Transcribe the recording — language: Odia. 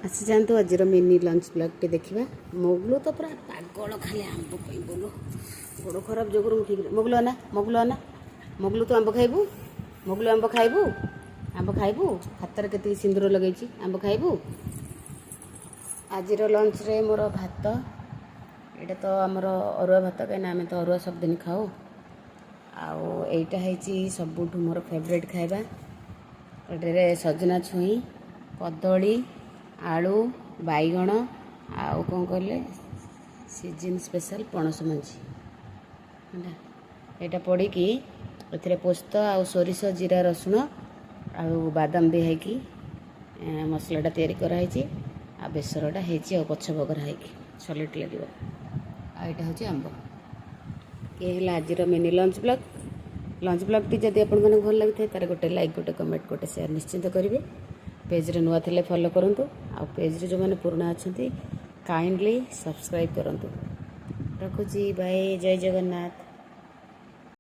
ଆସି ଯାଆନ୍ତୁ ଆଜିର ମିନି ଲଞ୍ଚ ବ୍ଲଗ୍ଟି ଦେଖିବା। ମୋଗଲୁ ତ ପୁରା ପାଗଳ ଖାଲି ଆମ୍ବ ପାଇଁ ବୋଲ ଗୋଡ଼ ଖରାପ ଯୋଗୁରୁ ମୁଁ ଠିକ୍ ମୋଗଲୁ ଆନା ମୋଗଲୁ ତୁ ଆମ୍ବ ଖାଇବୁ। ମୋଗଲୁ ଆମ୍ବ ଖାଇବୁ ହାତରେ କେତିକି ସିନ୍ଦୁର ଲଗେଇଛି ଆମ୍ବ ଖାଇବୁ। ଆଜିର ଲଞ୍ଚରେ ମୋର ଭାତ, ଏଇଟା ତ ଆମର ଅରୁଆ ଭାତ, କାହିଁକିନା ଆମେ ତ ଅରୁଆ ସବୁଦିନ ଖାଉ। ଆଉ ଏଇଟା ହେଇଛି ସବୁଠୁ ମୋର ଫେଭରେଟ୍ ଖାଇବା। ଏଠାରେ ସଜନା ଛୁଇଁ, କଦଳୀ, ଆଳୁ, ବାଇଗଣ ଆଉ କ'ଣ କହିଲେ ସିଜିନ୍ ସ୍ପେଶାଲ୍ ପଣସ ମଞ୍ଜି ହେଲା। ଏଇଟା ପଡ଼ିକି ଏଥିରେ ପୋସ୍ତ ଆଉ ସୋରିଷ, ଜିରା, ରସୁଣ ଆଉ ବାଦାମ ଦିଆ ହେଇକି ମସଲାଟା ତିଆରି କରାହେଇଛି। ଆଉ ବେସରଟା ହେଇଛି ଆଉ ପଛ ବଘରା ହେଇକି ସଲିଟ୍ ଲାଗିବ। ଆଉ ଏଇଟା ହେଉଛି ଆମ୍ବ। ଇଏ ହେଲା ଆଜିର ମିନି ଲଞ୍ଚ ବ୍ଲଗ୍ଟି ଯଦି ଆପଣମାନଙ୍କୁ ଭଲ ଲାଗିଥାଏ ତାର ଗୋଟେ ଲାଇକ୍, ଗୋଟେ କମେଣ୍ଟ, ଗୋଟେ ସେୟାର ନିଶ୍ଚିନ୍ତ କରିବେ। ପେଜ୍ରେ ନୂଆ ଥିଲେ ଫଲୋ କରନ୍ତୁ, ଆଉ ପେଜ୍ରେ ଯେଉଁମାନେ ପୁରୁଣା ଅଛନ୍ତି କାଇଣ୍ଡଲି ସବସ୍କ୍ରାଇବ୍ କରନ୍ତୁ। ରଖୁଛି, ବାଏ, ଜୟ ଜଗନ୍ନାଥ।